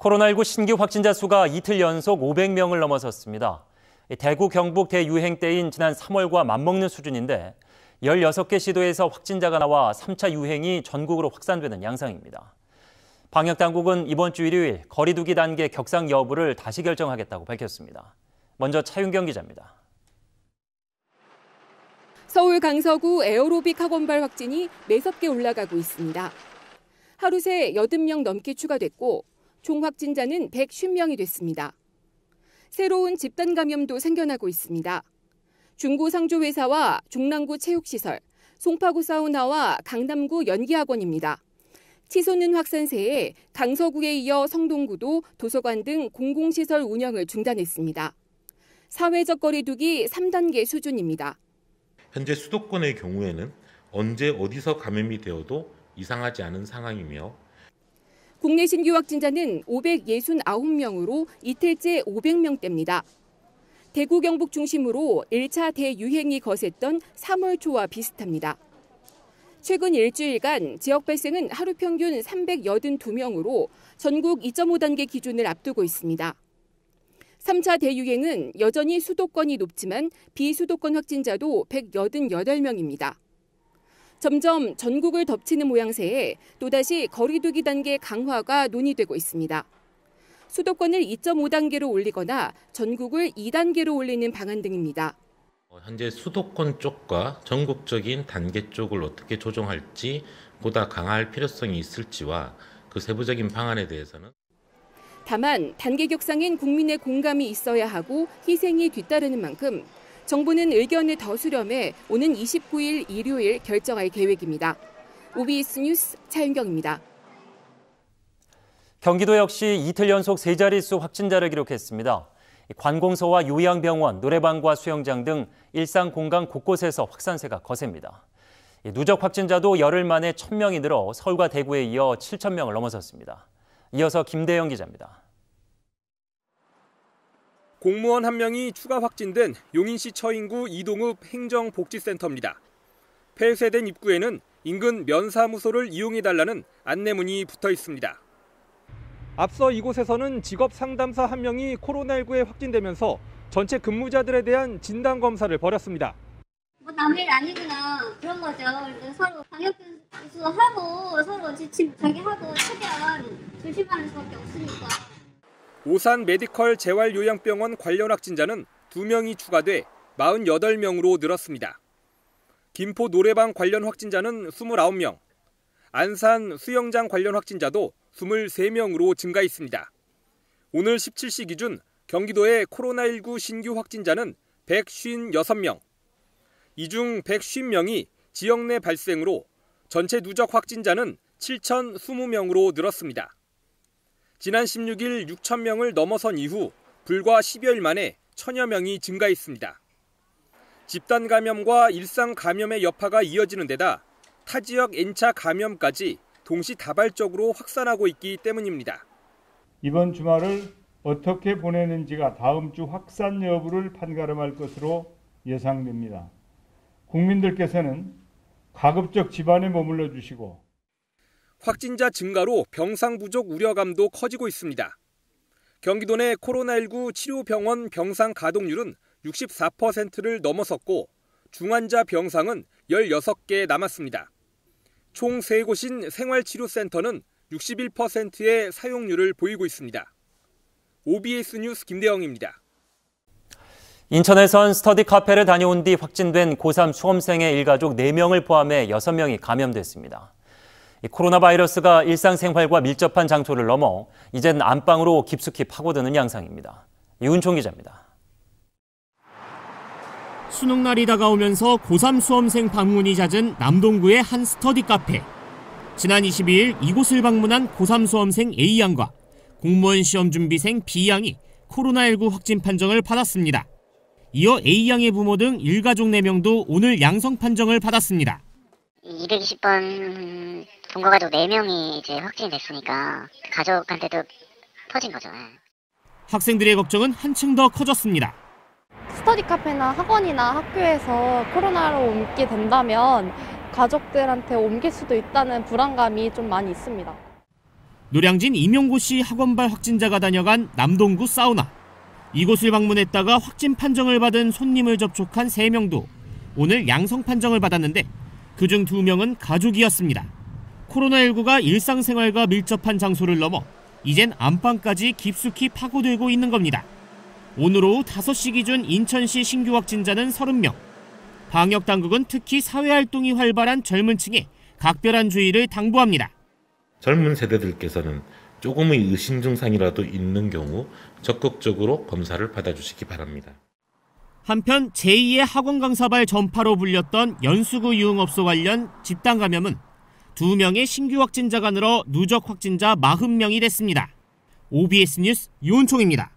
코로나19 신규 확진자 수가 이틀 연속 500명을 넘어섰습니다. 대구, 경북 대유행 때인 지난 3월과 맞먹는 수준인데 16개 시도에서 확진자가 나와 3차 유행이 전국으로 확산되는 양상입니다. 방역당국은 이번 주 일요일 거리 두기 단계 격상 여부를 다시 결정하겠다고 밝혔습니다. 먼저 차윤경 기자입니다. 서울 강서구 에어로빅 학원발 확진이 매섭게 올라가고 있습니다. 하루 새 80명 넘게 추가됐고 총 확진자는 150명이 됐습니다. 새로운 집단 감염도 생겨나고 있습니다. 중구 상조회사와 종랑구 체육시설, 송파구 사우나와 강남구 연기학원입니다. 치솟는 확산세에 강서구에 이어 성동구도 도서관 등 공공시설 운영을 중단했습니다. 사회적 거리 두기 3단계 수준입니다. 현재 수도권의 경우에는 언제 어디서 감염이 되어도 이상하지 않은 상황이며 국내 신규 확진자는 569명으로 이틀째 500명대입니다. 대구, 경북 중심으로 1차 대유행이 거셌던 3월 초와 비슷합니다. 최근 일주일간 지역 발생은 하루 평균 382명으로 전국 2.5단계 기준을 앞두고 있습니다. 3차 대유행은 여전히 수도권이 높지만 비수도권 확진자도 188명입니다. 점점 전국을 덮치는 모양새에 또다시 거리 두기 단계 강화가 논의되고 있습니다. 수도권을 2.5단계로 올리거나 전국을 2단계로 올리는 방안 등입니다. 현재 수도권 쪽과 전국적인 단계 쪽을 어떻게 조정할지 보다 강화할 필요성이 있을지와 그 세부적인 방안에 대해서는 다만 단계 격상엔 국민의 공감이 있어야 하고 희생이 뒤따르는 만큼 정부는 의견을 더 수렴해 오는 29일 일요일 결정할 계획입니다. OBS 뉴스 차윤경입니다. 경기도 역시 이틀 연속 세 자릿수 확진자를 기록했습니다. 관공서와 요양병원, 노래방과 수영장 등 일상 공간 곳곳에서 확산세가 거셉니다. 누적 확진자도 열흘 만에 1,000명이 늘어 서울과 대구에 이어 7,000명을 넘어섰습니다. 이어서 김대영 기자입니다. 공무원 1명이 추가 확진된 용인시 처인구 이동읍 행정복지센터입니다. 폐쇄된 입구에는 인근 면사무소를 이용해달라는 안내문이 붙어 있습니다. 앞서 이곳에서는 직업상담사 1명이 코로나19에 확진되면서 전체 근무자들에 대한 진단검사를 벌였습니다. 남의 일 아니구나 그런 거죠. 서로 방역수하고 서로 지침 못하게 하고 최대한 조심하는 수밖에 없으니까. 오산 메디컬 재활요양병원 관련 확진자는 2명이 추가돼 48명으로 늘었습니다. 김포 노래방 관련 확진자는 29명, 안산 수영장 관련 확진자도 23명으로 증가했습니다. 오늘 17시 기준 경기도의 코로나19 신규 확진자는 156명. 이 중 150명이 지역 내 발생으로 전체 누적 확진자는 7,020명으로 늘었습니다. 지난 16일 6,000명을 넘어선 이후 불과 10여일 만에 1,000여 명이 증가했습니다. 집단 감염과 일상 감염의 여파가 이어지는 데다 타 지역 N차 감염까지 동시다발적으로 확산하고 있기 때문입니다. 이번 주말을 어떻게 보내는지가 다음 주 확산 여부를 판가름할 것으로 예상됩니다. 국민들께서는 가급적 집안에 머물러 주시고 확진자 증가로 병상 부족 우려감도 커지고 있습니다. 경기도 내 코로나19 치료병원 병상 가동률은 64%를 넘어섰고 중환자 병상은 16개 남았습니다. 총 3곳인 생활치료센터는 61%의 사용률을 보이고 있습니다. OBS 뉴스 김대영입니다. 인천에선 스터디 카페를 다녀온 뒤 확진된 고3 수험생의 일가족 4명을 포함해 6명이 감염됐습니다. 코로나 바이러스가 일상생활과 밀접한 장소를 넘어 이젠 안방으로 깊숙이 파고드는 양상입니다. 이훈총 기자입니다. 수능날이 다가오면서 고3 수험생 방문이 잦은 남동구의 한 스터디 카페. 지난 22일 이곳을 방문한 고3 수험생 A양과 공무원 시험 준비생 B양이 코로나19 확진 판정을 받았습니다. 이어 A양의 부모 등 일가족 4명도 오늘 양성 판정을 받았습니다. 220번 본거 가지고 4명이 이제 확진이 됐으니까 가족한테도 터진 거죠. 학생들의 걱정은 한층 더 커졌습니다. 스터디 카페나 학원이나 학교에서 코로나로 옮게 된다면 가족들한테 옮길 수도 있다는 불안감이 좀 많이 있습니다. 노량진 임용고시 학원발 확진자가 다녀간 남동구 사우나. 이곳을 방문했다가 확진 판정을 받은 손님을 접촉한 3명도 오늘 양성 판정을 받았는데 그중 2명은 가족이었습니다. 코로나19가 일상생활과 밀접한 장소를 넘어 이젠 안방까지 깊숙이 파고들고 있는 겁니다. 오늘 오후 5시 기준 인천시 신규 확진자는 30명. 방역당국은 특히 사회활동이 활발한 젊은 층에 각별한 주의를 당부합니다. 젊은 세대들께서는 조금의 의심 증상이라도 있는 경우 적극적으로 검사를 받아주시기 바랍니다. 한편 제2의 학원 강사발 전파로 불렸던 연수구 유흥업소 관련 집단 감염은 2명의 신규 확진자가 늘어 누적 확진자 40명이 됐습니다. OBS 뉴스 유은총입니다.